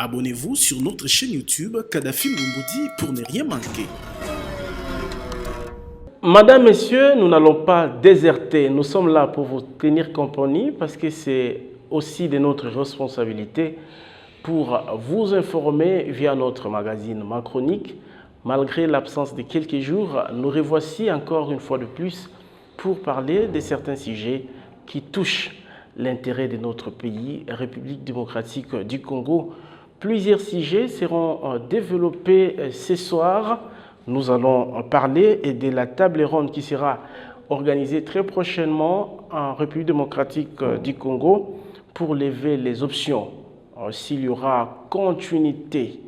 Abonnez-vous sur notre chaîne YouTube Kadhafi Moumoudi pour ne rien manquer. Madame, Messieurs, nous n'allons pas déserter. Nous sommes là pour vous tenir compagnie parce que c'est aussi de notre responsabilité pour vous informer via notre magazine Ma Chronique. Malgré l'absence de quelques jours, nous revoici encore une fois de plus pour parler de certains sujets qui touchent l'intérêt de notre pays, République démocratique du Congo. Plusieurs sujets seront développés ce soir. Nous allons parler de la table ronde qui sera organisée très prochainement en République démocratique du Congo pour lever les options. S'il y aura continuité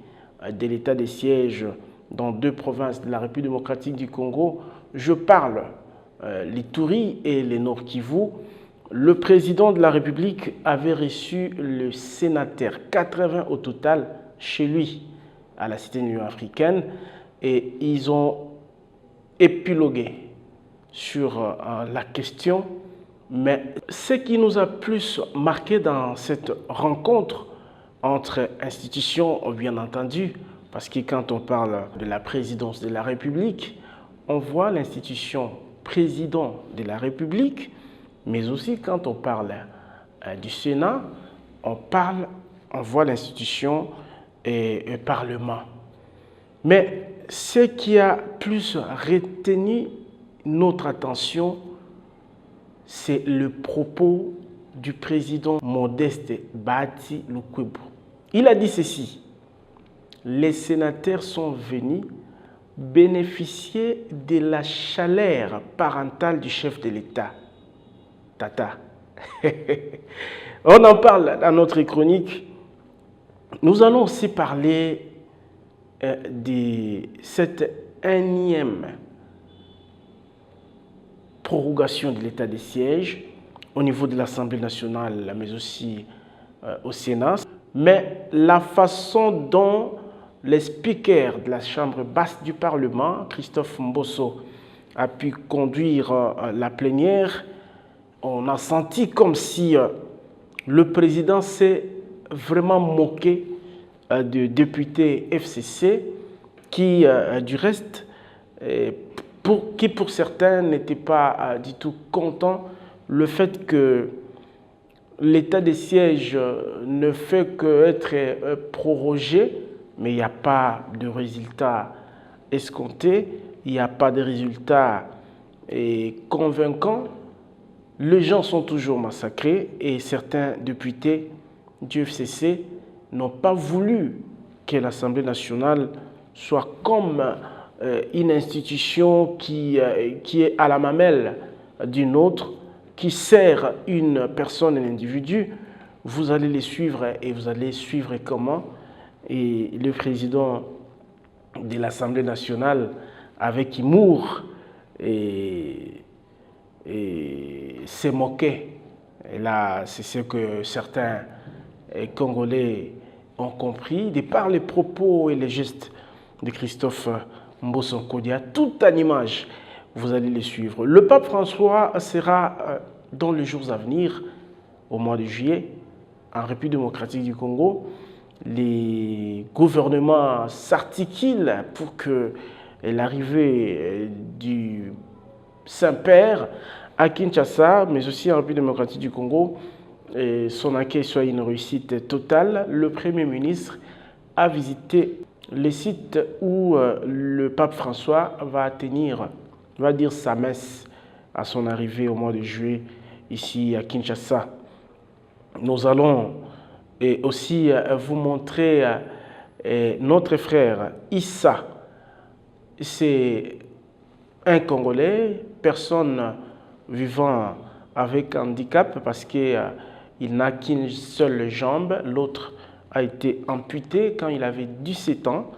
de l'état de siège dans deux provinces de la République démocratique du Congo, je parle l'Ituri et le Nord Kivu. Le président de la République avait reçu le sénateur, 80 au total, chez lui, à la Cité de l'Union africaine, et ils ont épilogué sur la question. Mais ce qui nous a plus marqué dans cette rencontre entre institutions, bien entendu, parce que quand on parle de la présidence de la République, on voit l'institution président de la République, mais aussi quand on parle du Sénat, on voit l'institution et Parlement. Mais ce qui a plus retenu notre attention, c'est le propos du président Modeste Bahati Lukwebo. Il a dit ceci: les sénateurs sont venus bénéficier de la chaleur parentale du chef de l'État. Tata. On en parle dans notre chronique. Nous allons aussi parler de cette énième prorogation de l'état de siège au niveau de l'Assemblée nationale, mais aussi au Sénat. Mais la façon dont le speaker de la Chambre basse du Parlement, Christophe Mbosso, a pu conduire la plénière, on a senti comme si le président s'est vraiment moqué de députés FCC qui, du reste, pour certains n'étaient pas du tout contents le fait que l'état de siège ne fait qu'être prorogé, mais il n'y a pas de résultat escompté, il n'y a pas de résultat convaincant. Les gens sont toujours massacrés et certains députés du FCC n'ont pas voulu que l'Assemblée nationale soit comme une institution qui est à la mamelle d'une autre, qui sert une personne, un individu. Vous allez les suivre et vous allez suivre comment. Et le président de l'Assemblée nationale, avec humour, s'est moqué. Et là, c'est ce que certains Congolais ont compris, de par les propos et les gestes de Christophe Mbosso Kodia, toute en image, vous allez les suivre. Le pape François sera dans les jours à venir, au mois de juillet, en République démocratique du Congo. Les gouvernements s'articulent pour que l'arrivée du Saint-Père à Kinshasa, mais aussi en République démocratique du Congo, son accueil soit une réussite totale. Le Premier ministre a visité les sites où le pape François va dire sa messe à son arrivée au mois de juillet ici à Kinshasa. Nous allons aussi vous montrer notre frère Issa. C'est un Congolais, personne vivant avec handicap parce qu'il n'a qu'une seule jambe, l'autre a été amputé quand il avait 17 ans.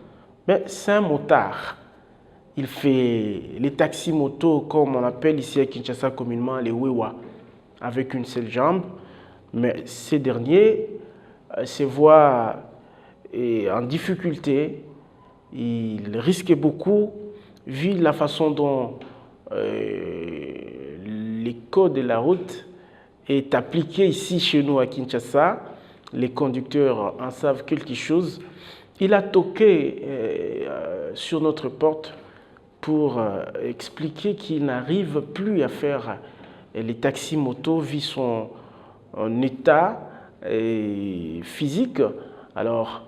Mais c'est un motard. Il fait les taxis-motos, comme on appelle ici à Kinshasa communément les Wewa, avec une seule jambe. Mais ces derniers se voient en difficulté. Ils risquent beaucoup, vu la façon dont les codes de la route est appliqué ici chez nous à Kinshasa. les conducteurs en savent quelque chose. Il a toqué sur notre porte pour expliquer qu'il n'arrive plus à faire les taxis motos vu son état physique. Alors,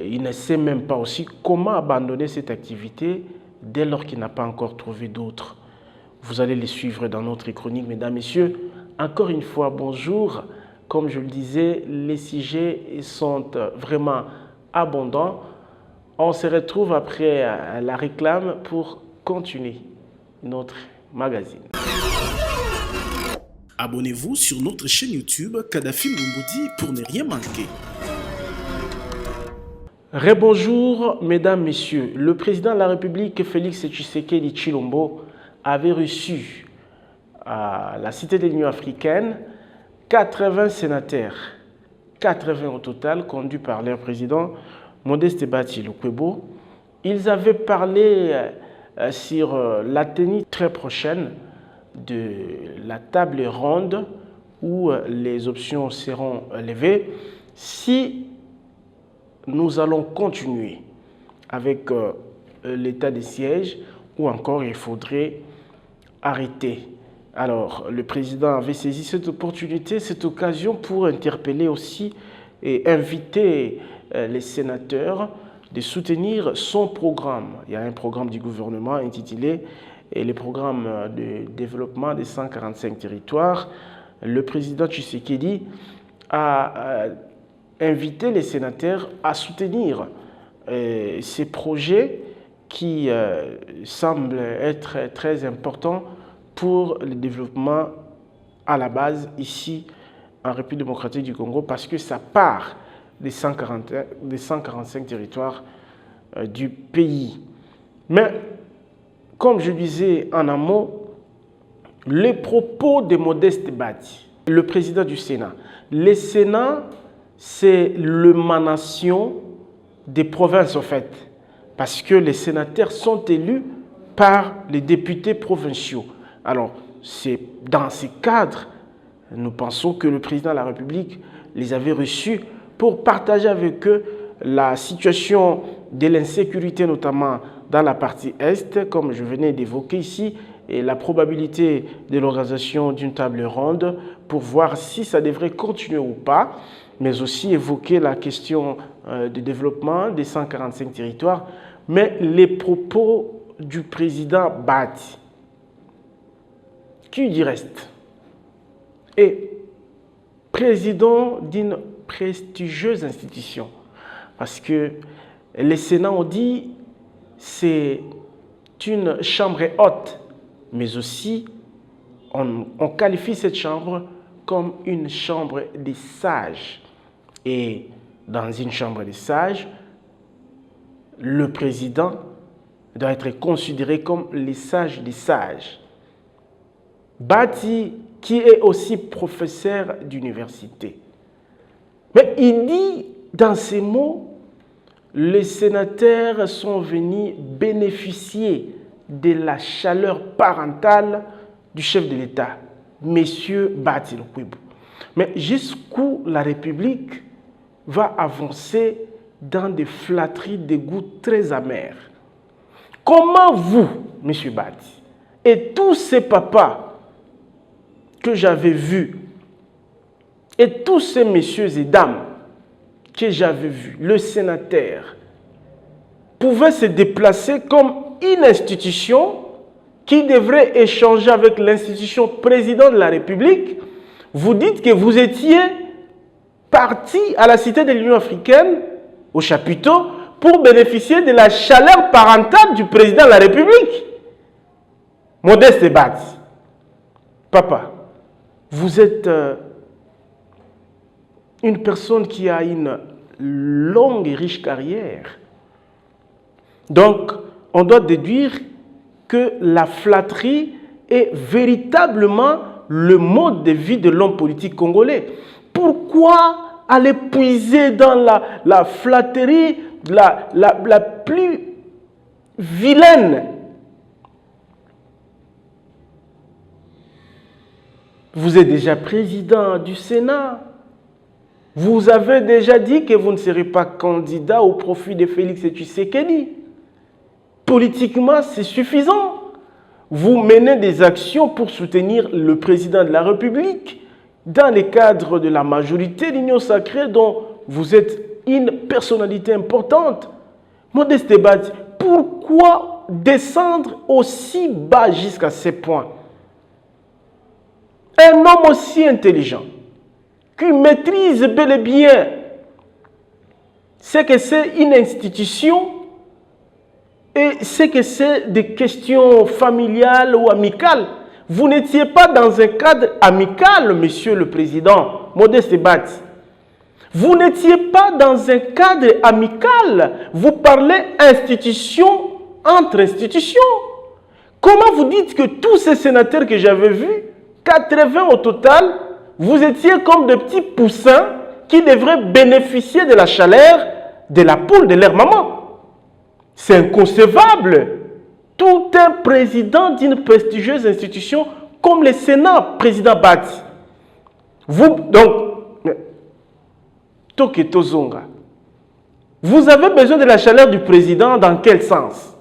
il ne sait même pas aussi comment abandonner cette activité dès lors qu'il n'a pas encore trouvé d'autres. Vous allez les suivre dans notre chronique, mesdames, messieurs. Encore une fois, bonjour. Comme je le disais, les sujets sont vraiment abondants. On se retrouve après la réclame pour continuer notre magazine. Abonnez-vous sur notre chaîne YouTube Kadhafi Moumoudi pour ne rien manquer. Rebonjour, mesdames, messieurs. Le président de la République, Félix Tshisekedi Tshilombo, avait reçu à la Cité de l'Union africaine 80 sénateurs, 80 au total, conduits par leur président, Modeste Bati Lukwebo. Ils avaient parlé sur la tenue très prochaine de la table ronde où les options seront levées si nous allons continuer avec l'état des sièges ou encore il faudrait arrêter. Alors, le président avait saisi cette opportunité, cette occasion pour interpeller aussi et inviter les sénateurs de soutenir son programme. Il y a un programme du gouvernement intitulé les programmes de développement des 145 territoires. Le président Tshisekedi a invité les sénateurs à soutenir ces projets qui semblent être très importants pour le développement à la base ici en République démocratique du Congo parce que ça part des 145 territoires du pays. Mais comme je disais en amont, les propos de Modeste Bati, le président du Sénat, le Sénat c'est l'émanation des provinces en fait parce que les sénateurs sont élus par les députés provinciaux. Alors, c'est dans ces cadres, nous pensons que le président de la République les avait reçus pour partager avec eux la situation de l'insécurité, notamment dans la partie Est, comme je venais d'évoquer ici, et la probabilité de l'organisation d'une table ronde pour voir si ça devrait continuer ou pas, mais aussi évoquer la question du développement des 145 territoires. Mais les propos du président Bati, qui y reste, est président d'une prestigieuse institution. Parce que les Sénats ont dit c'est une chambre haute, mais aussi on qualifie cette chambre comme une chambre des sages. Et dans une chambre des sages, le président doit être considéré comme les sages des sages. Bati, qui est aussi professeur d'université. Mais il dit dans ces mots, les sénateurs sont venus bénéficier de la chaleur parentale du chef de l'État, M. Bati Lukwebo. Mais jusqu'où la République va avancer dans des flatteries de goût très amer. Comment vous, M. Bati, et tous ces papas que j'avais vus, et tous ces messieurs et dames que j'avais vus, le sénateur, pouvaient se déplacer comme une institution qui devrait échanger avec l'institution président de la République. Vous dites que vous étiez parti à la Cité de l'Union africaine, au chapiteau, pour bénéficier de la chaleur parentale du président de la République. Modeste Bati, papa, vous êtes une personne qui a une longue et riche carrière. Donc, on doit déduire que la flatterie est véritablement le mode de vie de l'homme politique congolais. Pourquoi aller puiser dans la flatterie la plus vilaine? Vous êtes déjà président du Sénat. Vous avez déjà dit que vous ne serez pas candidat au profit de Félix Tshisekedi. Politiquement, c'est suffisant. Vous menez des actions pour soutenir le président de la République dans le cadre de la majorité d'Union sacrée dont vous êtes une personnalité importante. Modeste Badji, pourquoi descendre aussi bas jusqu'à ces points? Un homme aussi intelligent, qui maîtrise bel et bien ce que c'est une institution et ce que c'est des questions familiales ou amicales. Vous n'étiez pas dans un cadre amical, monsieur le président Modeste Badji. Vous n'étiez pas dans un cadre amical. Vous parlez institution entre institutions. Comment vous dites que tous ces sénateurs que j'avais vus, 80 au total, vous étiez comme de petits poussins qui devraient bénéficier de la chaleur de la poule de leur maman? C'est inconcevable. Tout un président d'une prestigieuse institution comme le Sénat, président Badji. Vous, donc, vous avez besoin de la chaleur du président dans quel sens?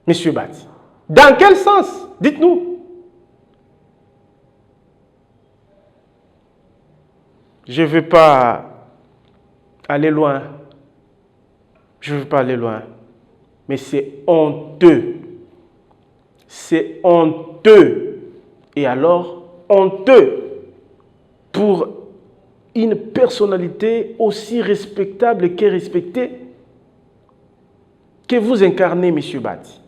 Monsieur Badji, dans quel sens? Dites-nous. Je ne vais pas aller loin. Je ne veux pas aller loin. Mais c'est honteux. C'est honteux. Et alors, honteux pour une personnalité aussi respectable que respectée que vous incarnez, M. Badji.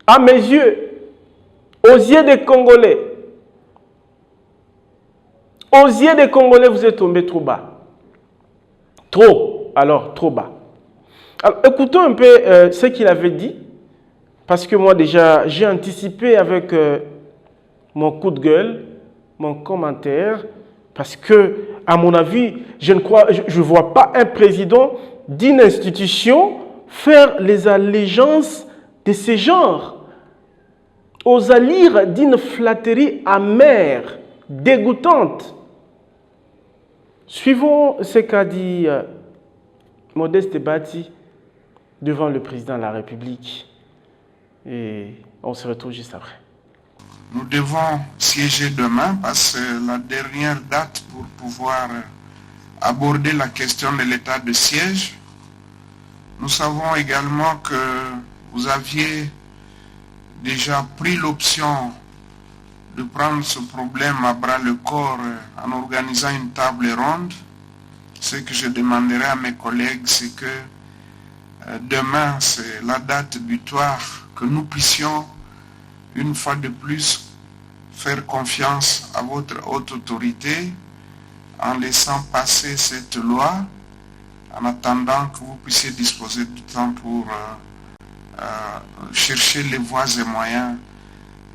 À mes yeux, aux yeux des Congolais, vous êtes tombé trop bas. Trop, alors trop bas. Alors, écoutons un peu ce qu'il avait dit, parce que moi déjà, j'ai anticipé avec mon coup de gueule, mon commentaire, parce que, à mon avis, je ne vois pas un président d'une institution faire les allégeances de ce genre, aux allures d'une flatterie amère, dégoûtante. Suivons ce qu'a dit Modeste Badji devant le président de la République. Et on se retrouve juste après. Nous devons siéger demain parce que c'est la dernière date pour pouvoir aborder la question de l'état de siège. Nous savons également que vous aviez déjà pris l'option de prendre ce problème à bras le corps en organisant une table ronde. Ce que je demanderai à mes collègues, c'est que demain, c'est la date butoir, que nous puissions une fois de plus faire confiance à votre haute autorité en laissant passer cette loi, en attendant que vous puissiez disposer du temps pour chercher les voies et moyens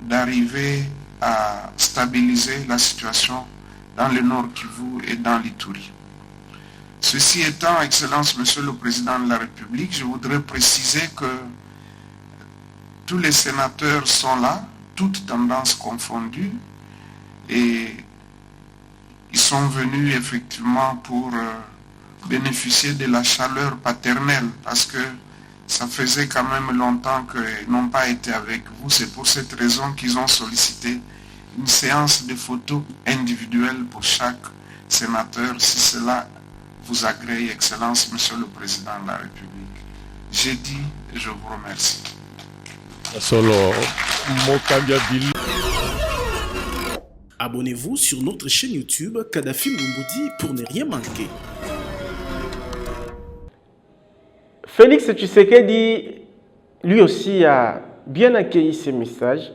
d'arriver à stabiliser la situation dans le Nord Kivu et dans l'Ituri. Ceci étant, Excellence, Monsieur le Président de la République, je voudrais préciser que tous les sénateurs sont là, toutes tendances confondues, et ils sont venus effectivement pour bénéficier de la chaleur paternelle, parce que ça faisait quand même longtemps qu'ils n'ont pas été avec vous. C'est pour cette raison qu'ils ont sollicité une séance de photos individuelles pour chaque sénateur, si cela vous agrée, Excellence, Monsieur le Président de la République. J'ai dit et je vous remercie. Abonnez-vous sur notre chaîne YouTube Kadhafi Mboumoudi pour ne rien manquer. Félix Tshisekedi, lui aussi, a bien accueilli ces messages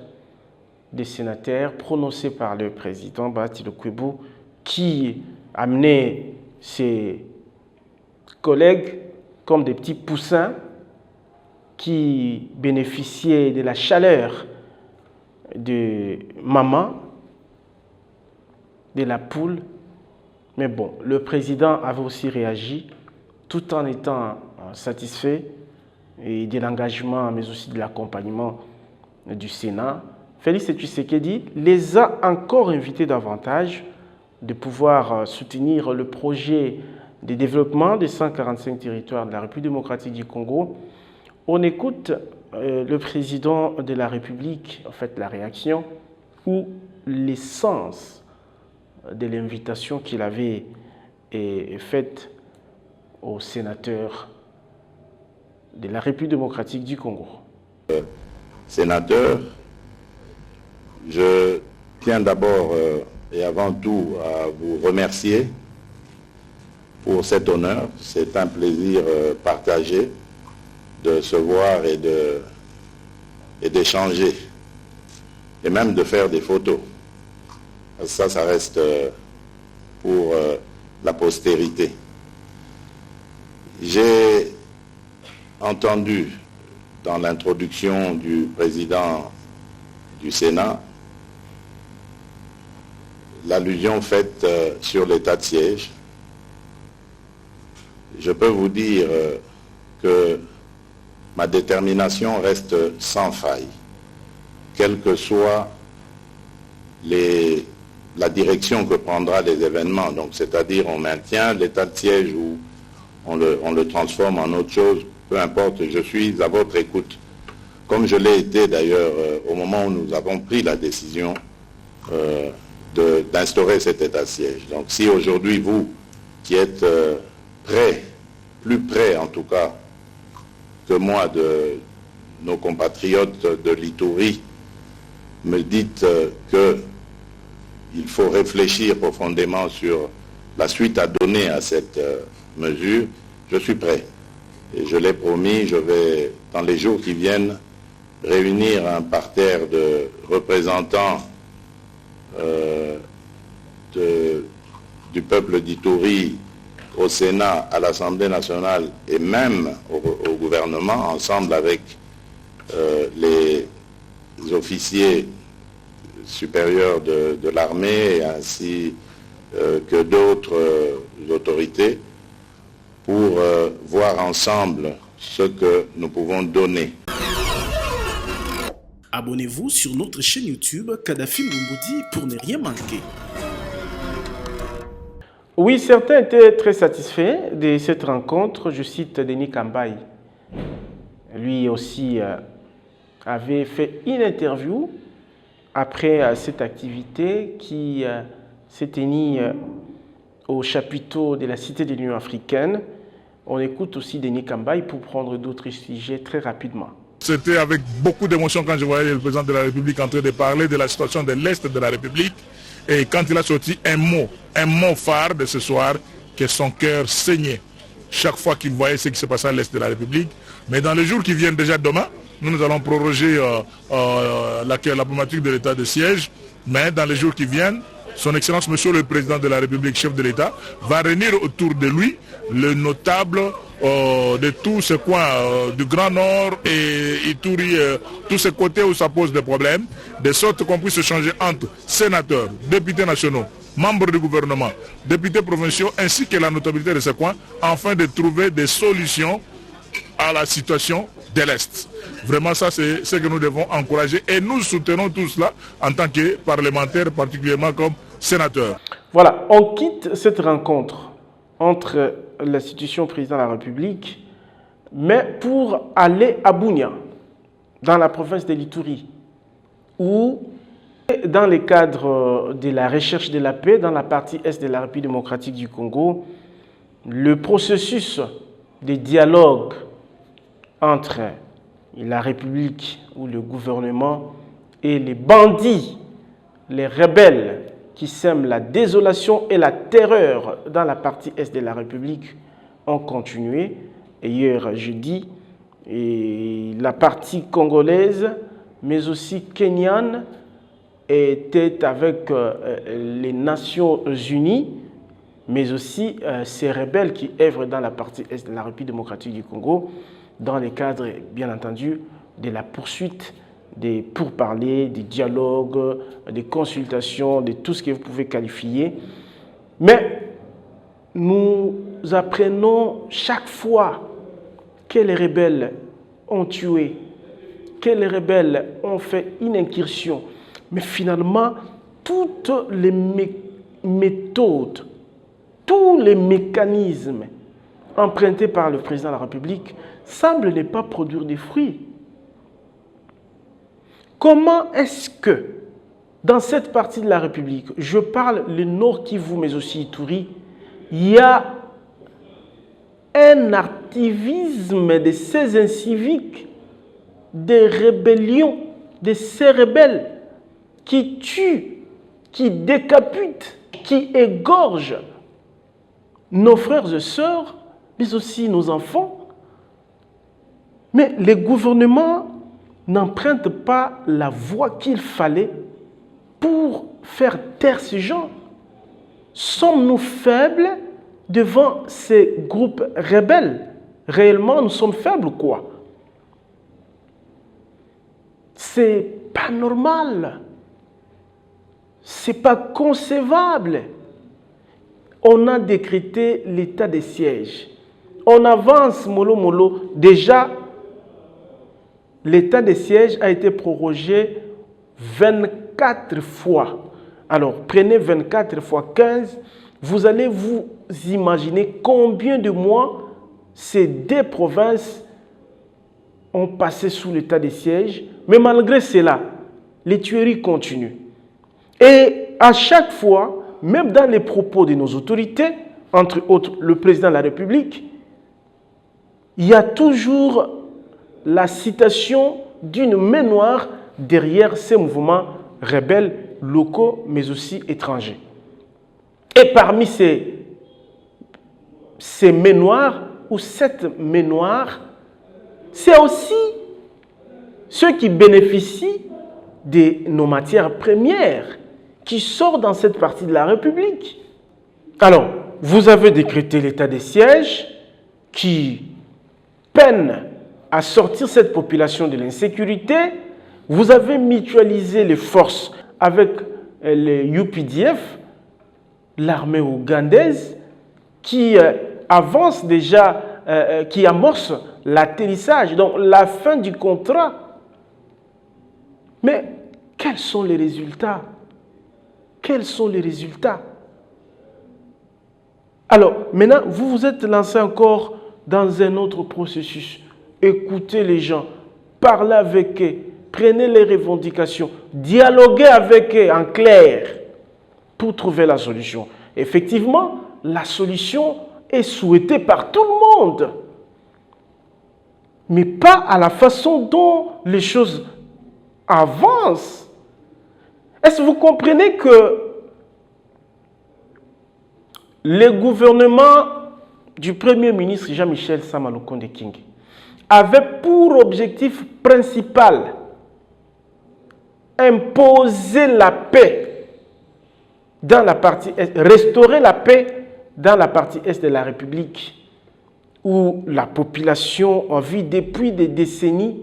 des sénateurs prononcés par le président Bahati Lukwebo, qui amenait ses collègues comme des petits poussins qui bénéficiaient de la chaleur de maman, de la poule. Mais bon, le président avait aussi réagi tout en étant satisfait et de l'engagement, mais aussi de l'accompagnement du Sénat Félix Tshisekedi les a encore invités davantage de pouvoir soutenir le projet de développement des 145 territoires de la République démocratique du Congo. On écoute le président de la République, en fait la réaction ou l'essence de l'invitation qu'il avait faite aux sénateurs de la République démocratique du Congo. Sénateur, je tiens d'abord et avant tout à vous remercier pour cet honneur. C'est un plaisir partagé de se voir et d'échanger et même de faire des photos. Ça reste pour la postérité. J'ai entendu dans l'introduction du président du Sénat l'allusion faite sur l'état de siège. Je peux vous dire que ma détermination reste sans faille, quelle que soit la direction que prendra les événements. Donc, c'est-à-dire on maintient l'état de siège ou on le transforme en autre chose, peu importe, je suis à votre écoute. Comme je l'ai été d'ailleurs au moment où nous avons pris la décision d'instaurer cet état de siège. Donc si aujourd'hui vous, qui êtes prêts, plus près en tout cas que moi de nos compatriotes de l'Ituri, me dites qu'il faut réfléchir profondément sur la suite à donner à cette mesure, je suis prêt. Et je l'ai promis, je vais, dans les jours qui viennent, réunir un parterre de représentants du peuple d'Ituri au Sénat, à l'Assemblée nationale et même au gouvernement, ensemble avec les officiers supérieurs de l'armée ainsi que d'autres autorités pour voir ensemble ce que nous pouvons donner. Abonnez-vous sur notre chaîne YouTube Kadhafi Mboumoudi pour ne rien manquer. Oui, certains étaient très satisfaits de cette rencontre. Je cite Denis Kambaï. Lui aussi avait fait une interview après cette activité qui s'est tenue au chapiteau de la Cité de l'Union africaine. On écoute aussi Denis Kambaï pour prendre d'autres sujets très rapidement. C'était avec beaucoup d'émotion quand je voyais le président de la République en train de parler de la situation de l'Est de la République. Et quand il a sorti un mot phare de ce soir, que son cœur saignait chaque fois qu'il voyait ce qui se passait à l'Est de la République. Mais dans les jours qui viennent déjà demain, nous allons proroger la problématique de l'état de siège. Mais dans les jours qui viennent, son Excellence, Monsieur le Président de la République, chef de l'État, va réunir autour de lui le notable de tous ces coins du Grand Nord et Ituri, tous ces côtés où ça pose des problèmes, de sorte qu'on puisse se changer entre sénateurs, députés nationaux, membres du gouvernement, députés provinciaux, ainsi que la notabilité de ces coins, afin de trouver des solutions à la situation de l'Est. Vraiment, ça, c'est ce que nous devons encourager et nous soutenons tout cela en tant que parlementaires, particulièrement comme sénateurs. Voilà, on quitte cette rencontre entre l'institution président de la République, mais pour aller à Bunia, dans la province de l'Ituri, où, dans le cadre de la recherche de la paix dans la partie est de la République démocratique du Congo, le processus de dialogue entre la République ou le gouvernement et les bandits, les rebelles qui sèment la désolation et la terreur dans la partie est de la République ont continué. Et hier jeudi, et la partie congolaise, mais aussi kenyane, était avec les Nations Unies, mais aussi ces rebelles qui œuvrent dans la partie est de la République démocratique du Congo, dans le cadre, bien entendu, de la poursuite des pourparlers, des dialogues, des consultations, de tout ce que vous pouvez qualifier. Mais nous apprenons chaque fois que les rebelles ont tué que les rebelles ont fait une incursion. Mais finalement, toutes les méthodes, tous les mécanismes empruntés par le président de la République semblent ne pas produire des fruits. Comment est-ce que, dans cette partie de la République, je parle le Nord Kivu, mais aussi Ituri, il y a un activisme de ces inciviques, des rébellions, de ces rebelles qui tuent, qui décapitent, qui égorgent nos frères et sœurs, mais aussi nos enfants. Mais les gouvernements n'empruntent pas la voie qu'il fallait pour faire taire ces gens. Sommes-nous faibles devant ces groupes rebelles? Réellement, nous sommes faibles, quoi. C'est pas normal. C'est pas concevable. On a décrété l'état de siège. On avance mollo mollo. Déjà, l'état de siège a été prorogé 24 fois. Alors, prenez 24 fois 15. Vous allez vous imaginer combien de mois ces deux provinces ont passé sous l'état de siège. Mais malgré cela, les tueries continuent. Et à chaque fois, même dans les propos de nos autorités, entre autres le président de la République, il y a toujours la citation d'une main noire derrière ces mouvements rebelles locaux, mais aussi étrangers. Et parmi ces mains noires, ou cette main noire, c'est aussi ceux qui bénéficient de nos matières premières qui sortent dans cette partie de la République. Alors, vous avez décrété l'état de siège qui peine à sortir cette population de l'insécurité. Vous avez mutualisé les forces avec les UPDF, l'armée ougandaise, qui avance déjà, qui amorce l'atterrissage, donc la fin du contrat. Mais quels sont les résultats? Quels sont les résultats? Alors, maintenant, vous vous êtes lancé encore dans un autre processus. Écoutez les gens, parlez avec eux, prenez les revendications, dialoguez avec eux en clair pour trouver la solution. Effectivement, la solution est souhaitée par tout le monde, mais pas à la façon dont les choses avancent. Est-ce que vous comprenez que le gouvernement du Premier ministre Jean-Michel Sama Lukonde King avait pour objectif principal imposer la paix dans la partie Est, restaurer la paix dans la partie Est de la République, où la population vit depuis des décennies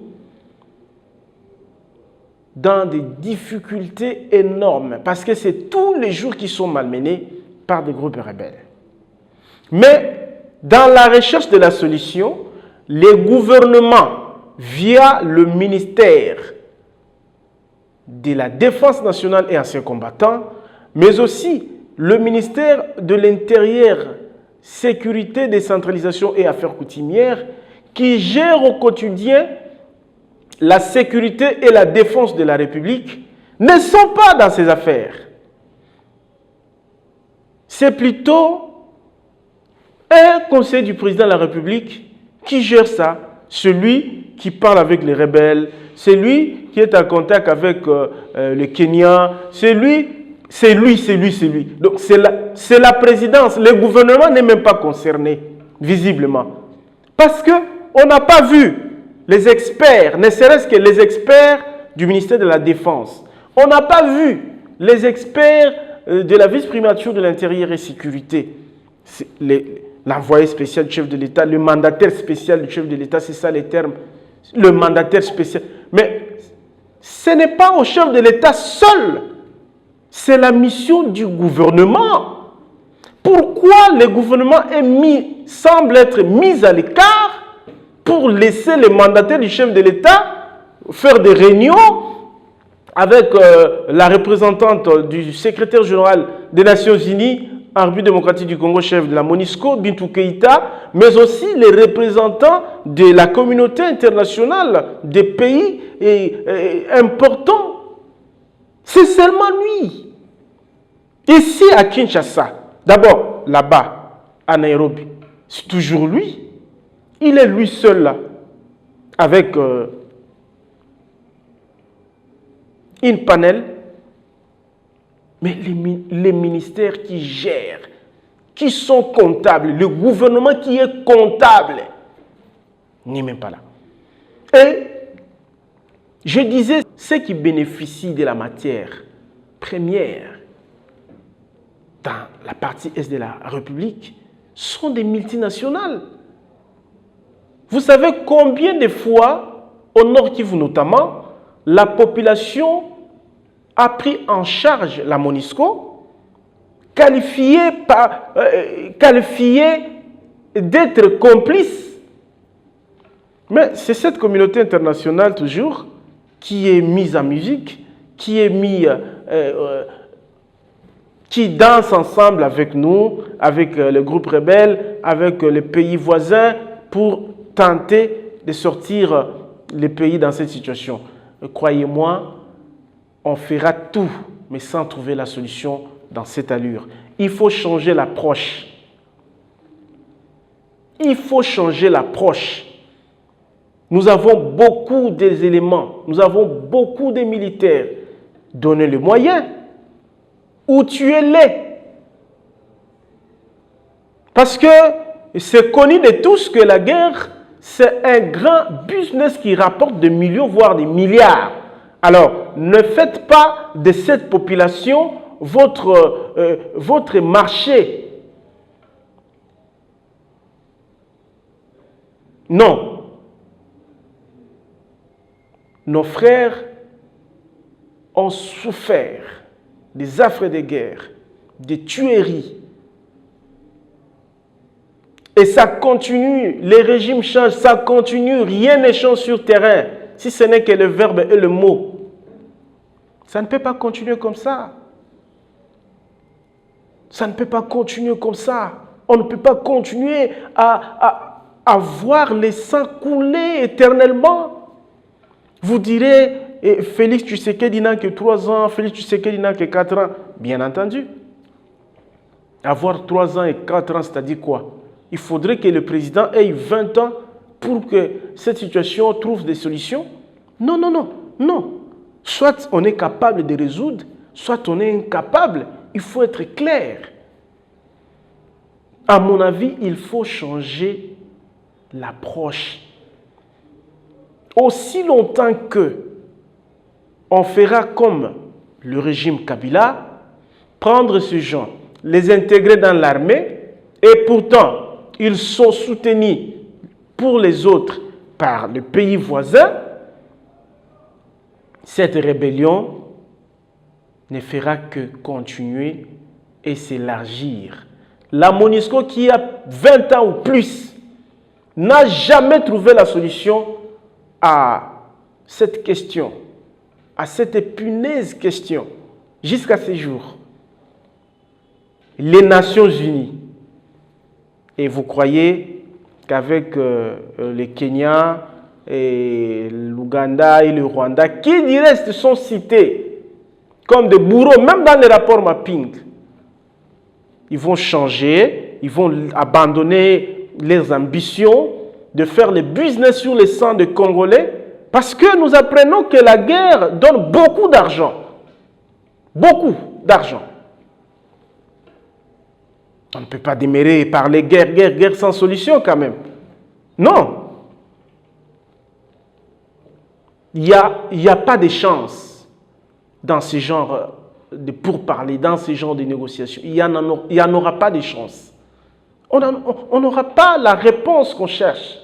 dans des difficultés énormes, parce que c'est tous les jours qui sont malmenés par des groupes rebelles. Mais dans la recherche de la solution, les gouvernements, via le ministère de la Défense nationale et anciens combattants, mais aussi le ministère de l'Intérieur, Sécurité, Décentralisation et Affaires coutumières, qui gère au quotidien la sécurité et la défense de la République, ne sont pas dans ces affaires. C'est plutôt un conseil du président de la République qui gère ça, celui qui parle avec les rebelles, celui qui est en contact avec le Kenya, c'est lui. Donc c'est la présidence, le gouvernement n'est même pas concerné, visiblement. Parce qu'on n'a pas vu les experts, ne serait-ce que les experts du ministère de la Défense. On n'a pas vu les experts de la vice-primature de l'Intérieur et Sécurité. L'envoyé spécial du chef de l'État, le mandataire spécial du chef de l'État, c'est ça les termes. Le mandataire spécial. Mais ce n'est pas au chef de l'État seul. C'est la mission du gouvernement. Pourquoi le gouvernement semble être mis à l'écart pour laisser le mandataire du chef de l'État faire des réunions avec la représentante du secrétaire général des Nations Unies en République démocratique du Congo, chef de la MONUSCO, Bintou Keïta, mais aussi les représentants de la communauté internationale, des pays importants. C'est seulement lui. Ici à Kinshasa, d'abord là-bas, à Nairobi, c'est toujours lui. Il est lui seul là, avec une panel. Mais les ministères qui gèrent, qui sont comptables, le gouvernement qui est comptable, n'est même pas là. Et je disais, ceux qui bénéficient de la matière première dans la partie est de la République sont des multinationales. Vous savez combien de fois, au Nord Kivu notamment, la population a pris en charge la MONUSCO, qualifiée d'être complice. Mais c'est cette communauté internationale toujours qui est mise en musique, qui danse ensemble avec nous, avec le groupe rebelle, avec les pays voisins pour tenter de sortir les pays dans cette situation. Croyez-moi, on fera tout, mais sans trouver la solution dans cette allure. Il faut changer l'approche. Il faut changer l'approche. Nous avons beaucoup des éléments, nous avons beaucoup de militaires. Donnez les moyens ou tuez-les. Parce que c'est connu de tous que la guerre, c'est un grand business qui rapporte des millions, voire des milliards. Alors, ne faites pas de cette population votre marché. Non. Nos frères ont souffert des affres de guerre, des tueries. Et ça continue, les régimes changent, ça continue, rien ne change sur terrain, si ce n'est que le verbe et le mot. Ça ne peut pas continuer comme ça. Ça ne peut pas continuer comme ça. On ne peut pas continuer à voir les sangs couler éternellement. Vous direz, Félix Tshisekedi n'a que 3 ans, Félix Tshisekedi n'a que 4 ans. Bien entendu. Avoir 3 ans et 4 ans, c'est-à-dire quoi? Il faudrait que le président ait 20 ans pour que cette situation trouve des solutions? Non, non, non, non. Soit on est capable de résoudre, soit on est incapable. Il faut être clair. À mon avis, il faut changer l'approche. Aussi longtemps que on fera comme le régime Kabila, prendre ces gens, les intégrer dans l'armée, et pourtant, ils sont soutenus pour les autres par le pays voisin, cette rébellion ne fera que continuer et s'élargir. La MONUSCO, qui a 20 ans ou plus, n'a jamais trouvé la solution à cette question, à cette épineuse question, jusqu'à ce jour. Les Nations Unies. Et vous croyez qu'avec le Kenya, et l'Ouganda et le Rwanda, qui du reste sont cités comme des bourreaux, même dans les rapports mapping, ils vont changer, ils vont abandonner leurs ambitions de faire le business sur le sang des Congolais, parce que nous apprenons que la guerre donne beaucoup d'argent. Beaucoup d'argent. On ne peut pas démarrer et parler guerre, guerre, guerre sans solution quand même. Non. Il n'y a pas de chance dans ce genre de pourparlers, dans ce genre de négociations. Il n'y en aura pas de chance. On n'aura pas la réponse qu'on cherche.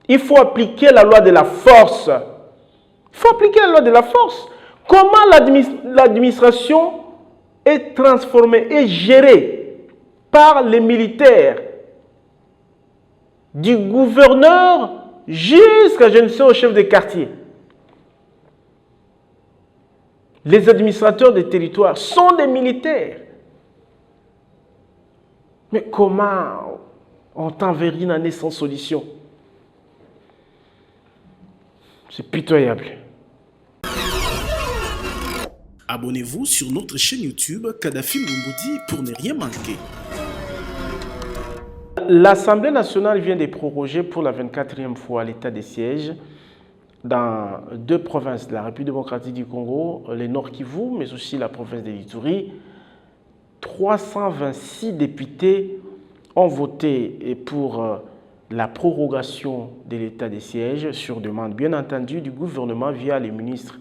Il faut appliquer la loi de la force. Il faut appliquer la loi de la force. Comment l'administration est transformée et gérée par les militaires, du gouverneur jusqu'à, je ne sais, au chef de quartier. Les administrateurs des territoires sont des militaires. Mais comment on t'enverrait une année sans solution? C'est pitoyable. Abonnez-vous sur notre chaîne YouTube Kadhafi Doumboudi pour ne rien manquer. L'Assemblée nationale vient de proroger pour la 24e fois l'état de siège dans 2 provinces de la République démocratique du Congo, le Nord Kivu, mais aussi la province de l'Ituri. 326 députés ont voté pour la prorogation de l'état de siège sur demande, bien entendu, du gouvernement via le ministre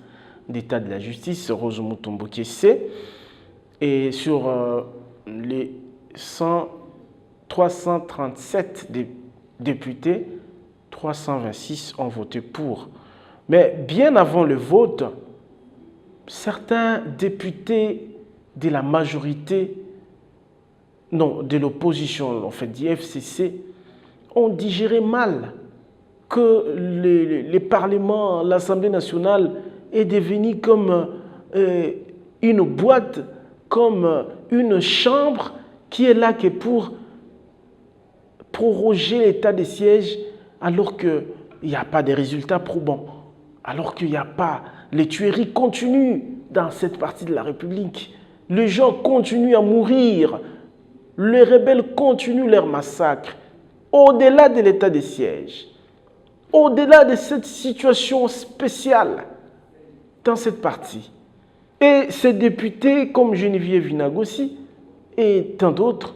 d'État de la Justice, Rose Mutombo Kiese. Et sur les 337 députés, 326 ont voté pour. Mais bien avant le vote, certains députés de la majorité, non, de l'opposition, en fait, du FCC, ont digéré mal que le Parlement, l'Assemblée nationale est devenu comme une boîte, comme une chambre qui est là que pour proroger l'état de siège alors qu'il n'y a pas de résultats probants, alors qu'il n'y a pas... Les tueries continuent dans cette partie de la République. Les gens continuent à mourir. Les rebelles continuent leur massacre. Au-delà de l'état de siège, au-delà de cette situation spéciale dans cette partie. Et ces députés, comme Geneviève Inagossi et tant d'autres,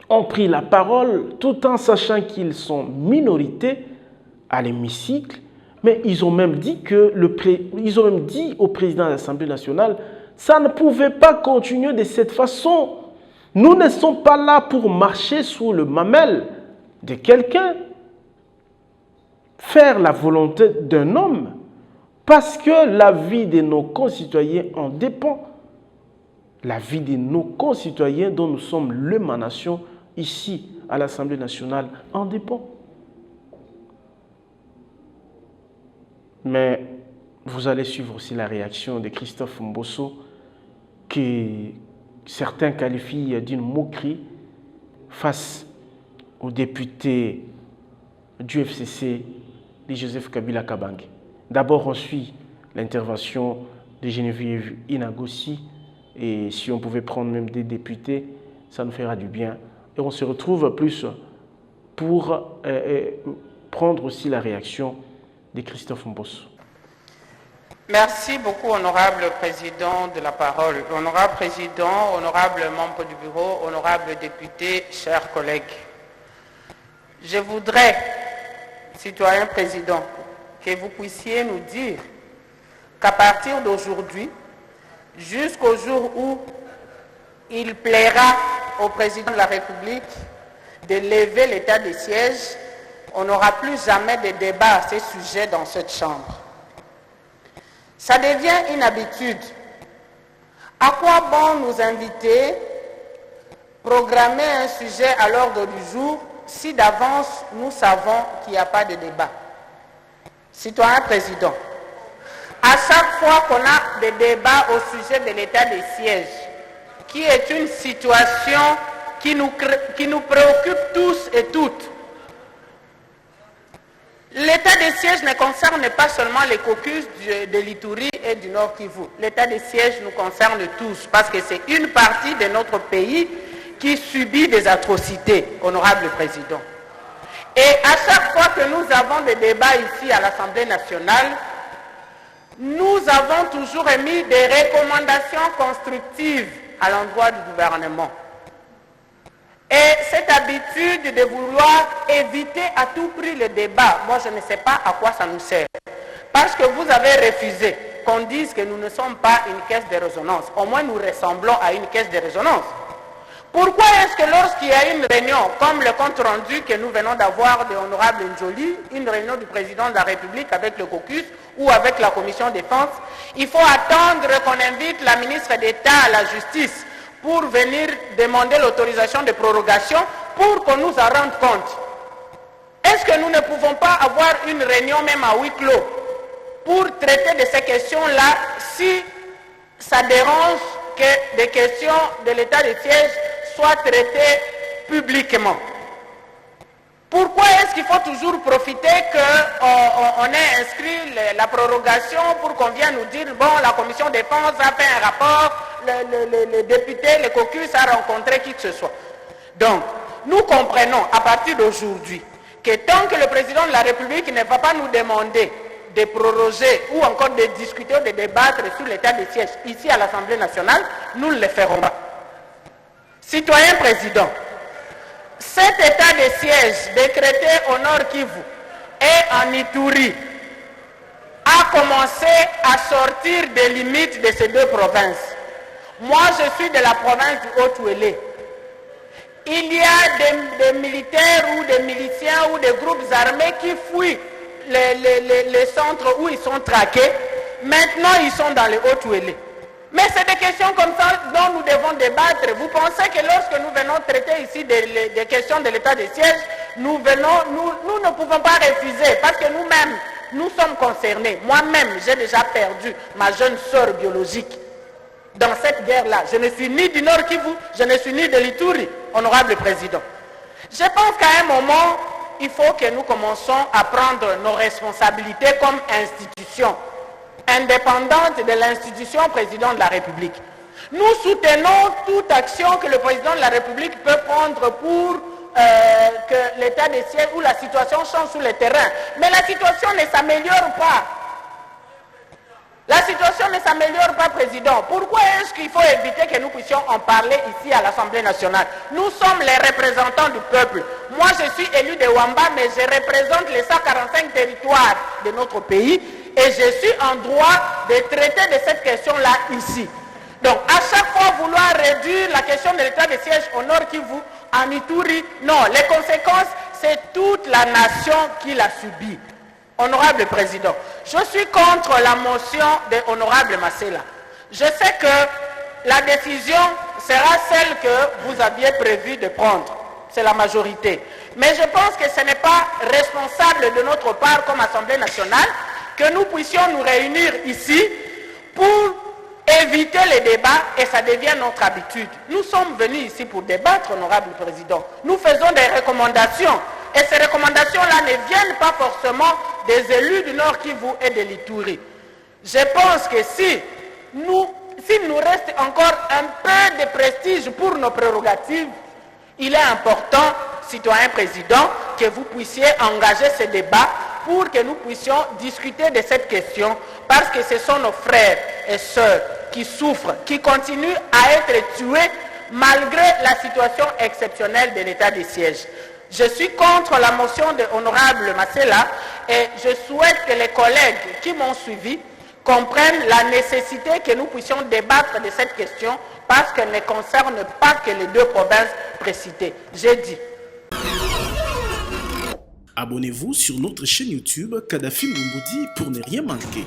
ont pris la parole tout en sachant qu'ils sont minorités à l'hémicycle, mais ils ont même dit au président de l'Assemblée nationale, ça ne pouvait pas continuer de cette façon. Nous ne sommes pas là pour marcher sous le mamelle de quelqu'un, faire la volonté d'un homme, parce que la vie de nos concitoyens en dépend. La vie de nos concitoyens dont nous sommes l'émanation ici à l'Assemblée nationale en dépend. Mais vous allez suivre aussi la réaction de Christophe Mbosso, que certains qualifient d'une moquerie face au député du FCC, de Joseph Kabila Kabange. D'abord, on suit l'intervention de Geneviève Inagossi, et si on pouvait prendre même des députés, ça nous fera du bien. Et on se retrouve plus pour prendre aussi la réaction de Christophe Mbosso. Merci beaucoup, honorable président de la parole. Honorable président, honorable membre du bureau, honorable député, chers collègues. Je voudrais, citoyen président, que vous puissiez nous dire qu'à partir d'aujourd'hui, jusqu'au jour où il plaira au président de la République de lever l'état de siège, on n'aura plus jamais de débat à ce sujet dans cette Chambre. Ça devient une habitude. À quoi bon nous inviter, programmer un sujet à l'ordre du jour si d'avance nous savons qu'il n'y a pas de débat? Citoyen président, à chaque fois qu'on a des débats au sujet de l'état de siège, qui est une situation qui nous préoccupe tous et toutes, l'état de siège ne concerne pas seulement les caucus de l'Ituri et du Nord Kivu. L'état de siège nous concerne tous parce que c'est une partie de notre pays qui subit des atrocités, honorable président. Et à chaque fois que nous avons des débats ici à l'Assemblée nationale, nous avons toujours émis des recommandations constructives à l'endroit du gouvernement. Et cette habitude de vouloir éviter à tout prix le débat, moi je ne sais pas à quoi ça nous sert. Parce que vous avez refusé qu'on dise que nous ne sommes pas une caisse de résonance. Au moins nous ressemblons à une caisse de résonance. Pourquoi est-ce que lorsqu'il y a une réunion, comme le compte rendu que nous venons d'avoir de l'honorable Njoli, une réunion du président de la République avec le caucus ou avec la commission défense, il faut attendre qu'on invite la ministre d'État à la justice pour venir demander l'autorisation de prorogation pour qu'on nous en rende compte? est-ce que nous ne pouvons pas avoir une réunion même à huis clos pour traiter de ces questions-là si ça dérange que des questions de l'état de siège soient traitées publiquement? Pourquoi est-ce qu'il faut toujours profiter qu'on ait inscrit la prorogation pour qu'on vienne nous dire, bon, la commission défense a fait un rapport, le député, le caucus a rencontré qui que ce soit. Donc, nous comprenons à partir d'aujourd'hui que tant que le président de la République ne va pas nous demander de proroger ou encore de discuter ou de débattre sur l'état de siège ici à l'Assemblée nationale, nous ne le ferons pas. Citoyen président, cet état de siège décrété au Nord Kivu et en Ituri a commencé à sortir des limites de ces deux provinces. Moi, je suis de la province du Haut-Ouélé. Il y a des militaires ou des miliciens ou des groupes armés qui fuient les centres où ils sont traqués. Maintenant, ils sont dans le Haut-Ouélé. Mais c'est des questions comme ça dont nous devons débattre. Vous pensez que lorsque nous venons traiter ici des questions de l'état de siège, nous ne pouvons pas refuser parce que nous-mêmes, nous sommes concernés. Moi-même, j'ai déjà perdu ma jeune sœur biologique dans cette guerre-là. Je ne suis ni du Nord Kivu, je ne suis ni de l'Ituri, honorable président. Je pense qu'à un moment, il faut que nous commençons à prendre nos responsabilités comme institution indépendante de l'institution président de la République. Nous soutenons toute action que le président de la République peut prendre pour que l'état de siège ou la situation change sur le terrain. Mais la situation ne s'améliore pas. La situation ne s'améliore pas, président. Pourquoi est-ce qu'il faut éviter que nous puissions en parler ici à l'Assemblée nationale? Nous sommes les représentants du peuple. Moi, je suis élu de Wamba, mais je représente les 145 territoires de notre pays et je suis en droit de traiter de cette question-là ici. Donc, à chaque fois vouloir réduire la question de l'état de siège au Nord Kivu, en Ituri, non. Les conséquences, c'est toute la nation qui l'a subi. Honorable président, je suis contre la motion de Honorable Masséla. Je sais que la décision sera celle que vous aviez prévu de prendre. C'est la majorité. Mais je pense que ce n'est pas responsable de notre part comme Assemblée nationale que nous puissions nous réunir ici pour éviter les débats et ça devient notre habitude. Nous sommes venus ici pour débattre, honorable président. Nous faisons des recommandations. Et ces recommandations-là ne viennent pas forcément des élus du Nord Kivu et de l'Ituri. Je pense que s'il nous reste encore un peu de prestige pour nos prérogatives, il est important, citoyen président, que vous puissiez engager ce débat pour que nous puissions discuter de cette question, parce que ce sont nos frères et sœurs qui souffrent, qui continuent à être tués malgré la situation exceptionnelle de l'état de siège. Je suis contre la motion de Honorable Masséla et je souhaite que les collègues qui m'ont suivi comprennent la nécessité que nous puissions débattre de cette question parce qu'elle ne concerne pas que les deux provinces précitées. J'ai dit. Abonnez-vous sur notre chaîne YouTube Kadhafi Mboumoudi pour ne rien manquer.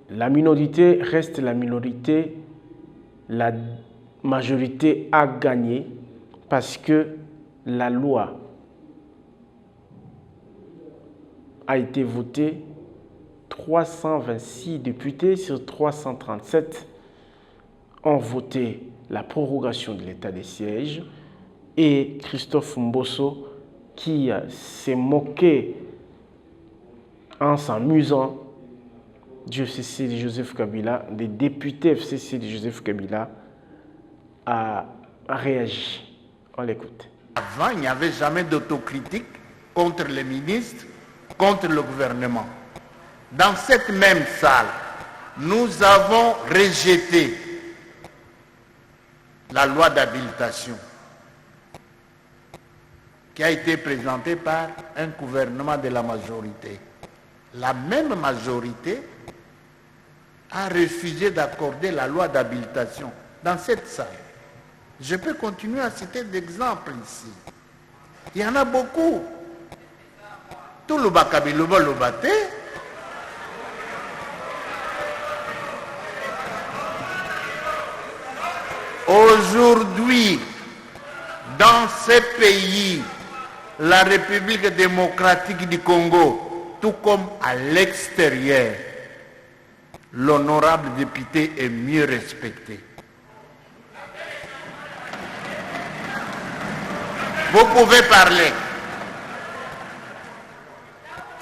La minorité reste la minorité. La majorité a gagné parce que la loi a été votée. 326 députés sur 337 ont voté la prorogation de l'état de siège et Christophe Mbosso, qui s'est moqué en s'amusant du FCC de Joseph Kabila, des députés FCC de Joseph Kabila, a réagi. On l'écoute. Avant, il n'y avait jamais d'autocritique contre les ministres, contre le gouvernement. Dans cette même salle, nous avons rejeté la loi d'habilitation qui a été présentée par un gouvernement de la majorité. La même majorité a refusé d'accorder la loi d'habilitation dans cette salle. Je peux continuer à citer d'exemples ici. Il y en a beaucoup. Tout le bakabiloba le baté. Aujourd'hui, dans ces pays, la République démocratique du Congo, tout comme à l'extérieur, l'honorable député est mieux respecté. Vous pouvez parler.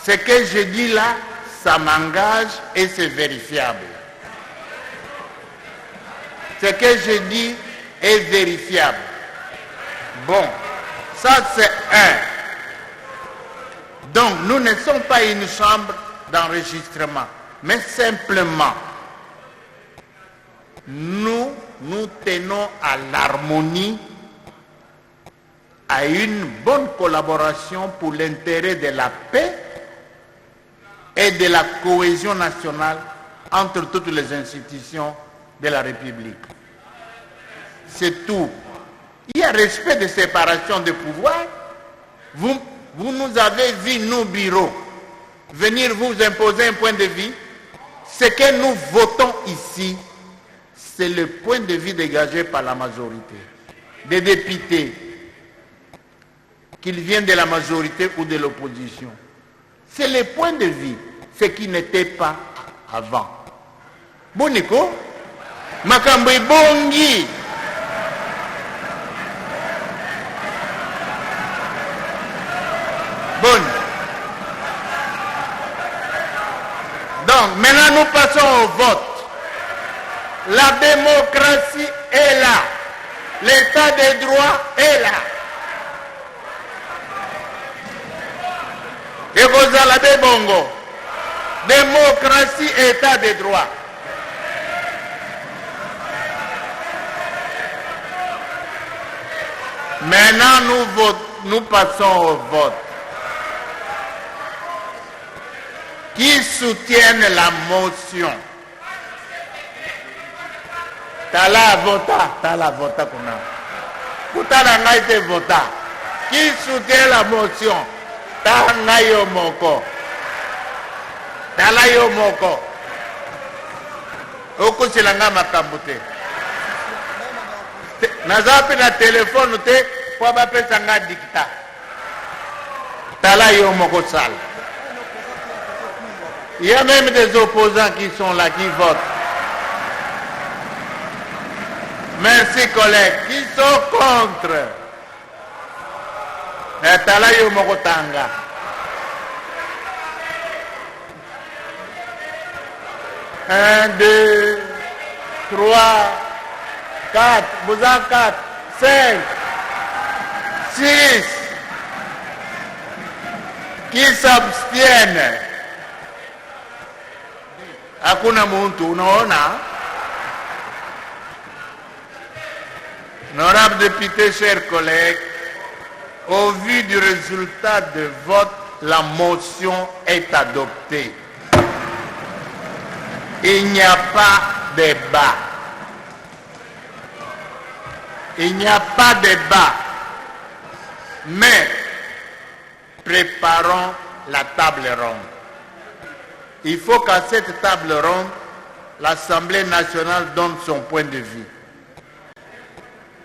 Ce que je dis là, ça m'engage et c'est vérifiable. Ce que je dis est vérifiable. Bon, ça c'est un. Donc nous ne sommes pas une chambre d'enregistrement, mais simplement nous tenons à l'harmonie, à une bonne collaboration pour l'intérêt de la paix et de la cohésion nationale entre toutes les institutions de la République. C'est tout. Il y a respect de séparation de pouvoir. Vous nous avez vu, nos bureaux, venir vous imposer un point de vue. Ce que nous votons ici, c'est le point de vue dégagé par la majorité. Des députés, qu'ils viennent de la majorité ou de l'opposition. C'est le point de vue, ce qui n'était pas avant. Boniko, Makambo Bongi. Bon. Donc, maintenant nous passons au vote. La démocratie est là. L'état de droit est là. Et vous allez bongo. Démocratie, état de droit. Maintenant, nous passons au vote. Qui soutiennent la motion? Tala vota kuna. Kutana ngaite vota. Qui soutient la motion? Tala yo moko. Tala yo moko. Okusilanga makambo te. Nazapi na téléphone te pour bapesa nga dictat. Tala yo moko sale. Il y a même des opposants qui sont là, qui votent. Merci collègues. Qui sont contre? Tala yo moko tanga. 1, 2, 3, 4, vous en 4, 5, 6. Qui s'abstiennent? Hakuna muntu, unaona? Honorable député, chers collègues, au vu du résultat de vote, la motion est adoptée. Il n'y a pas de débat. Il n'y a pas de débat. Mais préparons la table ronde. Il faut qu'à cette table ronde, l'Assemblée nationale donne son point de vue.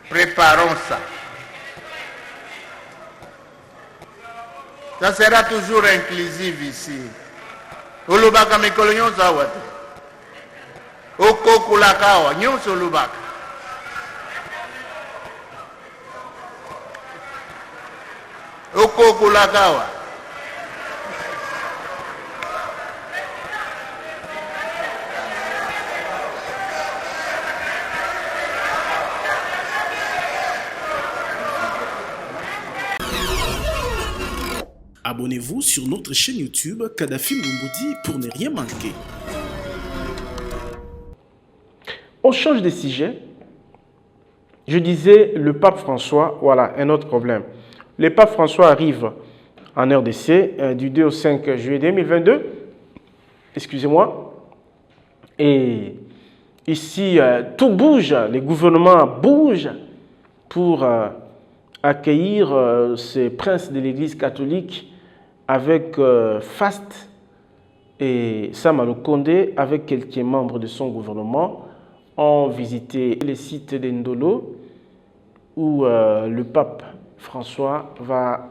Préparons ça. Ça sera toujours inclusif ici. Olubaka mikolo nyonso awa te. Okokulaka awa nyonso olubaka. Okokulaka awa. Abonnez-vous sur notre chaîne YouTube Kadhafi Mboumoudi pour ne rien manquer. On change de sujet. Je disais le pape François, voilà un autre problème. Le pape François arrive en RDC du 2 au 5 juillet 2022. Excusez-moi. Et ici, tout bouge, les gouvernements bougent pour accueillir ces princes de l'Église catholique avec Faste et Sama Condé, avec quelques membres de son gouvernement, ont visité les sites d'Indolo où le pape François va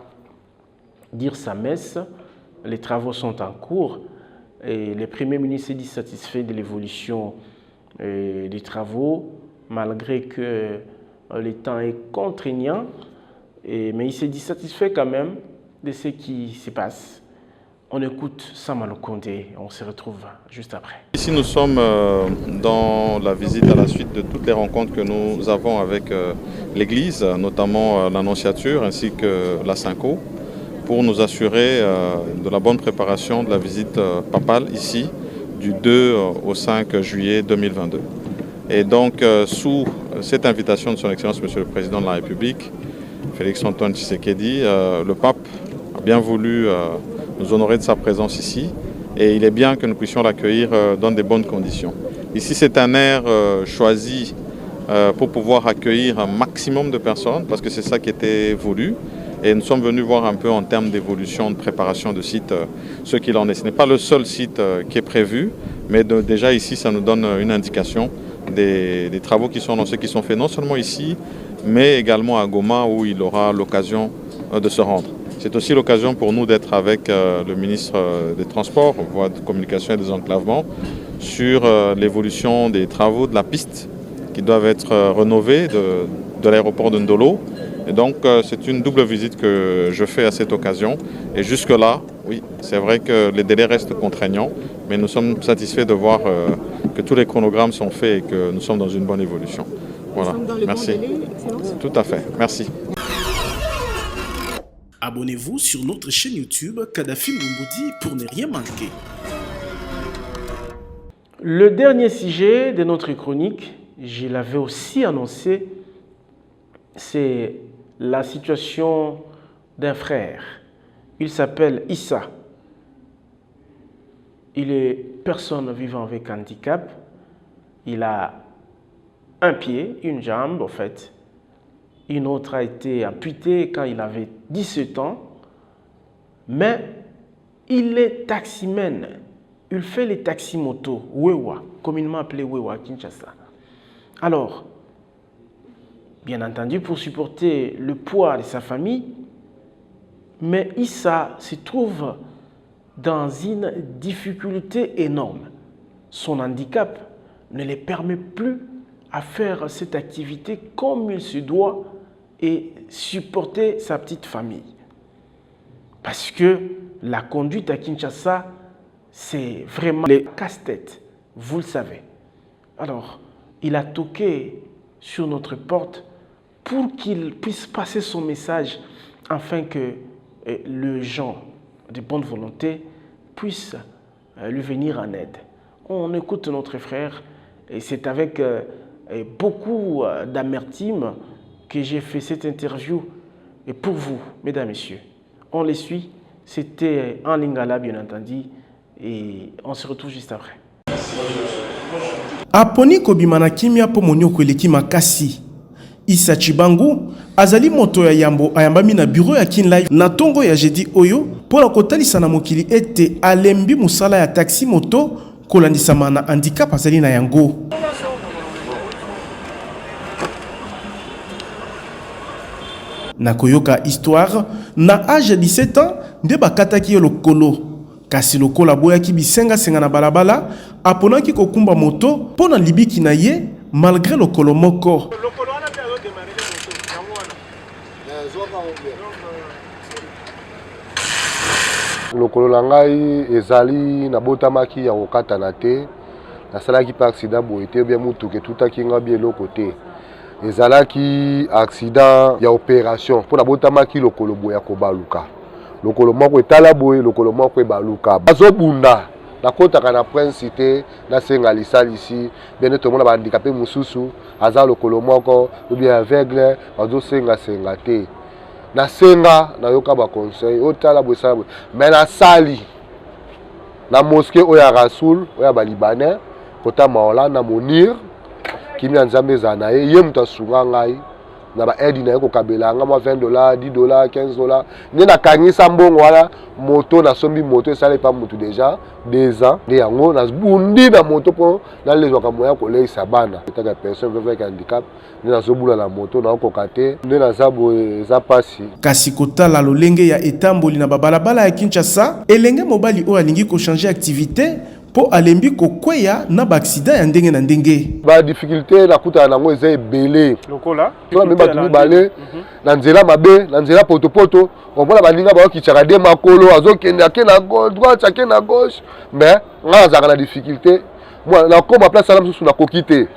dire sa messe. Les travaux sont en cours et le Premier ministre est dit satisfait de l'évolution des travaux, malgré que le temps est contraignant, mais il s'est dit satisfait quand même de ce qui se passe. On écoute Samuel Condé, on se retrouve juste après. Ici nous sommes dans la visite à la suite de toutes les rencontres que nous avons avec l'Église, notamment l'Annonciature ainsi que la Synco, pour nous assurer de la bonne préparation de la visite papale ici du 2 au 5 juillet 2022. Et donc sous cette invitation de son Excellence Monsieur le Président de la République, Félix-Antoine Tshisekedi, le pape a bien voulu nous honorer de sa présence ici et il est bien que nous puissions l'accueillir dans de bonnes conditions. Ici c'est un air choisi pour pouvoir accueillir un maximum de personnes parce que c'est ça qui était voulu. Et nous sommes venus voir un peu en termes d'évolution, de préparation de site, ce qu'il en est. Ce n'est pas le seul site qui est prévu, mais déjà ici, ça nous donne une indication des travaux qui sont lancés, qui sont faits non seulement ici, mais également à Goma où il aura l'occasion de se rendre. C'est aussi l'occasion pour nous d'être avec le ministre des Transports, voies de communication et des enclavements, sur l'évolution des travaux de la piste qui doivent être rénovés de l'aéroport de Ndolo. Et donc c'est une double visite que je fais à cette occasion. Et jusque-là, oui, c'est vrai que les délais restent contraignants, mais nous sommes satisfaits de voir que tous les chronogrammes sont faits et que nous sommes dans une bonne évolution. Voilà, merci. Tout à fait, merci. Abonnez-vous sur notre chaîne YouTube Kadhafi Mboumoudi pour ne rien manquer. Le dernier sujet de notre chronique, je l'avais aussi annoncé, c'est la situation d'un frère. Il s'appelle Issa. Il est personne vivant avec handicap. Il a un pied, une jambe en fait. Une autre a été amputée quand il avait 17 ans. Mais il est taximène. Il fait les taximotos, Wewa, communément appelé Wewa, Kinshasa. Alors, bien entendu, pour supporter le poids de sa famille, mais Issa se trouve dans une difficulté énorme. Son handicap ne le permet plus à faire cette activité comme il se doit et supporter sa petite famille. Parce que la conduite à Kinshasa, c'est vraiment le casse-tête, vous le savez. Alors, il a toqué sur notre porte pour qu'il puisse passer son message afin que les gens de bonne volonté puissent lui venir en aide. On écoute notre frère et c'est avec beaucoup d'amertume que j'ai fait cette interview. Et pour vous, mesdames et messieurs, on les suit. C'était en lingala, bien entendu, et on se retrouve juste après. Aponi kobimana kimia po monyoko eleki makasi. Issa Chibangu azali moto ya yambo ayambami na bureau ya Kinlife na tongo ya jeudi oyo pona kotalisa na mokili ete alembi musala ya taxi moto kolandisama na handicap azali na yango. Na koyoka histoire na âge de 17 ans nde bakataki yo lokolo. Kasi lokola boyaki bisenga senga na balabala aponaki kokumba moto pona libiki na ye malgré lokolo moko. Lokolo na ngai ezali na botamaki ya kokatana te nasalaki pa accident boye te bien mutuka etutaki nga bien eloko te ezalaki accident ya opération mpo na botamaki lokolo boye ya kobaluka lokolo moko etala boye lokolo moko ebaluka bazobunda nakotaka na prince te nasenga lisalisi bien tomona bahandikape mosusu aza lokolo moko ou bien aveugle bazosenga te nasenga nayoka ba conseil otala boye sala boye mais na sali na mosquée oya Rasoul oya ba libanais kota maola na monir kimi nzambe za na ye muta sunga ngai na ba aide na ko kabela nga $20, $10, $15. Ni na kangisa mbongo wala moto na sombi moto esala pa mutu déjà 2 ans de yango na bundi na moto po na lezo ka moya ko leisa bana etaka personne veut avec handicap ni na zobula la moto na ko kate ni na zabo za pasi kasi kotala lolenge ya etamboli na babalabala ya Kinshasa elenge mobali o alingi ko changer activité po alembi kokweya na ba accident ya ndenge na ndenge ba difficulté na kuta nango eza ebele lokola to me ba tumi na nzela mabe na nzela poto omona baninga ba kichaka de makolo azokende akena droite akena gauche mais nga zaka na difficulté moi na koma place ala mususu na kokite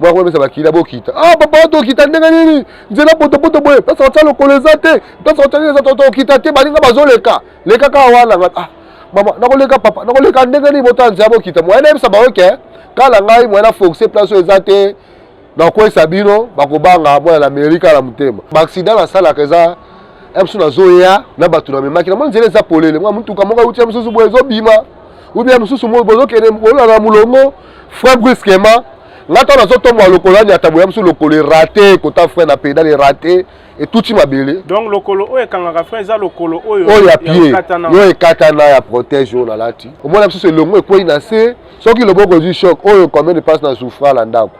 moi ko mesa bakila bokita papa to kita ndenge nini nzela poto boye place otala lokoloza te place otala to kita te baninga bazoleka leka ka wala nga mama nakoleka papa nakoleka ndenge ni botanza bokita mwana ebisa baoke kala ngai mwana foxe place ezate na ko sabino bakobanga mwana na Amerika la mutema ba accident na sala kaza emsu na zoya na batu na memaki na mwana za polele mwa mtu kamoka uti msusu bozo bima ubia msusu mo bozo kene bola na mulongo frère brusquement ngata na zoto mwa lokolani ataboya msusu lokole raté kota frère na pédale raté et tout ma belé donc lokolo oyo kangaka frère za lokolo oyo ya pied yo ekatana ya protège on alati au moins msusu longo ekoi na se soki loboko du choc oyo combien de passe na souffra la ndako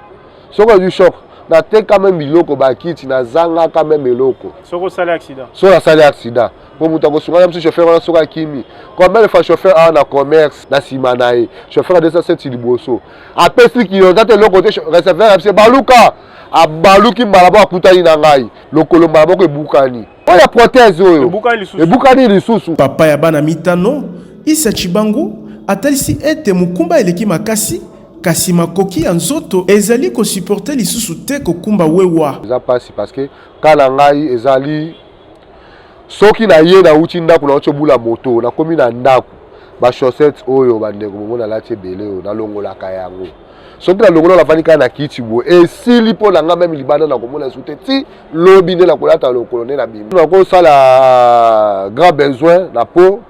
soko du choc na te quand même biloko bakiti na zanga quand même eloko soko sale accident so la sale accident pour muta ko sunga msu chauffeur na soka kimi combien de fois chauffeur a na commerce na simanae chauffeur de 207 liboso apesi ki yonda te loko te receveur c'est baluka abaluki malabo akutani na ngai lokolo malabo ko ebukani oya prothèse oyo ebukani lisusu papa ya bana mitano Issa Chibangu atalisi ete mukumba eleki makasi kasi makoki ya nzoto ezali ko supporter lisusu te kokumba wewa eza pasi parce que kala ngai ezali soki na ye na uti ndako na otobula moto na komi na ndako ba chaussette oyo bandeko mona lati belé oyo na longola ka yango soki na longola la fanika na kiti bo esili po na nga même libanda na komona sute ti lobi ne na kolata lokolo ne na bimi na ko sala grand besoin na po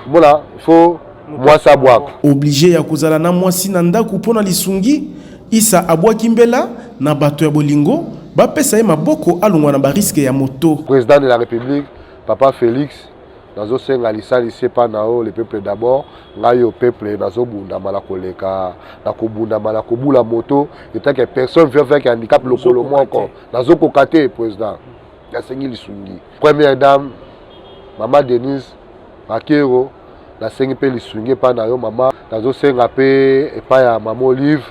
bona il faut mwasi abwaka obligé ya kozala na mwasi na ndako mpona lisungi Issa abwaki mbela na bato ya bolingo bapesa ye maboko alongwa na bariske ya moto président de la république papa Félix nazo senga lisalisi pa nao le peuple d'abord ngai au peuple nazo bundama na koleka na kobundama na kobula moto etant que personne veut faire handicap lokolo moko nazo kokate président ya sengi lisungi première dame mama Denise Makero la sengi pe lisungi pa na yo mama nazo senga pe epa ya mama Olive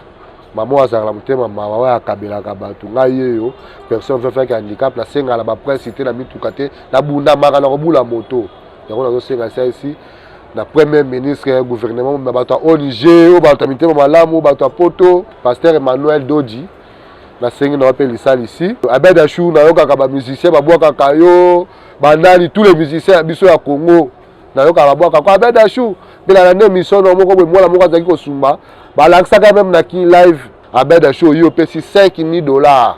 mama azala mutema mama wa kabela ka batu ngai yo personne veut faire handicap la senga la ba précité na mitukate na bunda maka na kobula moto yango nazo senga ça ici na premier ministre gouvernement na bato ONG o bato mitema malamu bato poto pasteur Emmanuel Dodi na sengi na pe lisali ici Abed Achou na yo kaka ba musicien ba bwaka kayo bandali tous les musiciens biso ya Congo na yo kaka bwaka ko Abed Achou bila na mission no moko mwana moko azaki ko sumba balakisaka même na ki live Abed Achou yo pesi $5,000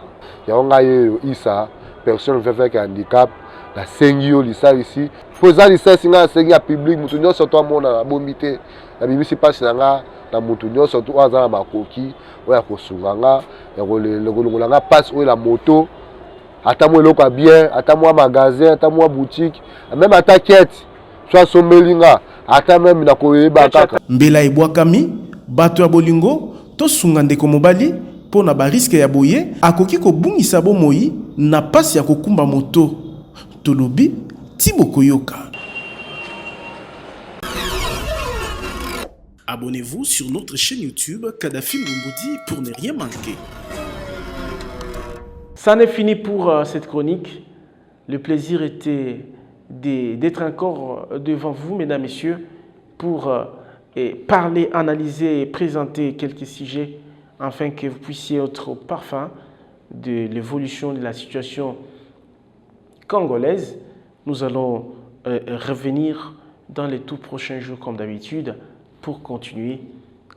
yango ngai Issa personne veut faire handicap la sengi yo lisali ici poza lisasi nga sengi ya public mutu nyonso to amona na bombi te na bimisi pasi na nga na mutu nyonso to aza na makoki oya kosunga nga ya kolongola nga pasi oyo la moto ata mo eloko bien ata mo magasin ata mo boutique même ata quête soit sombeli nga ata même na koyeba kaka mbela ebwakami bato ya bolingo to sunga ndeko mobali po na bariske ya boye akoki kobungisa bomoi na pasi ya kokumba moto tolobi Thibaut Koyoka. Abonnez-vous sur notre chaîne YouTube Kadhafi Mboumoudi pour ne rien manquer. Ça n'est fini pour cette chronique. Le plaisir était d'être encore devant vous, mesdames, messieurs, pour parler, analyser et présenter quelques sujets afin que vous puissiez être au parfum de l'évolution de la situation congolaise. Nous allons revenir dans les tout prochains jours comme d'habitude pour continuer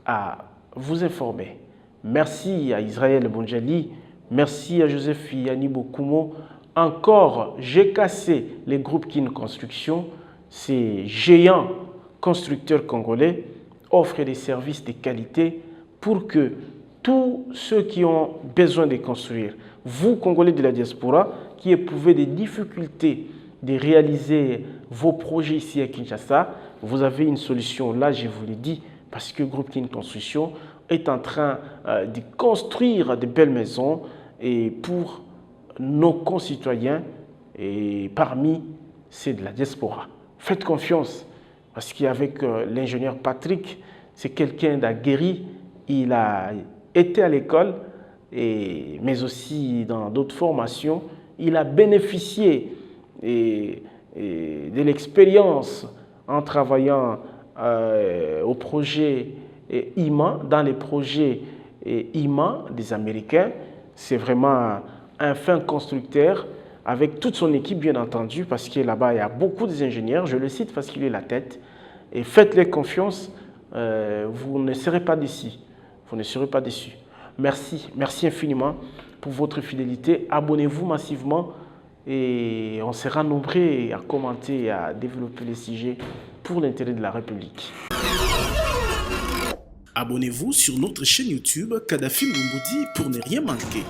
à vous informer. Merci à Israël Bonjali, merci à Joseph Yanibo Koumo. Encore, j'ai cassé les groupes Kin Construction. Ces géants constructeurs congolais offrent des services de qualité pour que tous ceux qui ont besoin de construire, vous, Congolais de la diaspora, qui éprouvez des difficultés de réaliser vos projets ici à Kinshasa, vous avez une solution. Là, je vous l'ai dit, parce que Groupe Kin Construction est en train de construire de belles maisons et pour nos concitoyens et parmi ceux de la diaspora. Faites confiance, parce qu'avec l'ingénieur Patrick, c'est quelqu'un d'aguerri. Il a été à l'école, mais aussi dans d'autres formations. Il a bénéficié de l'expérience en travaillant au projet IMA, dans les projets IMA des Américains. C'est vraiment un fin constructeur avec toute son équipe, bien entendu, parce que là-bas, il y a beaucoup d'ingénieurs. Je le cite parce qu'il est la tête. Et faites-les confiance, vous ne serez pas déçus. Vous ne serez pas déçus. Merci, merci infiniment pour votre fidélité. Abonnez-vous massivement et on sera nombreux à commenter et à développer les sujets pour l'intérêt de la République. Abonnez-vous sur notre chaîne YouTube Kadhafi Moumoudi pour ne rien manquer.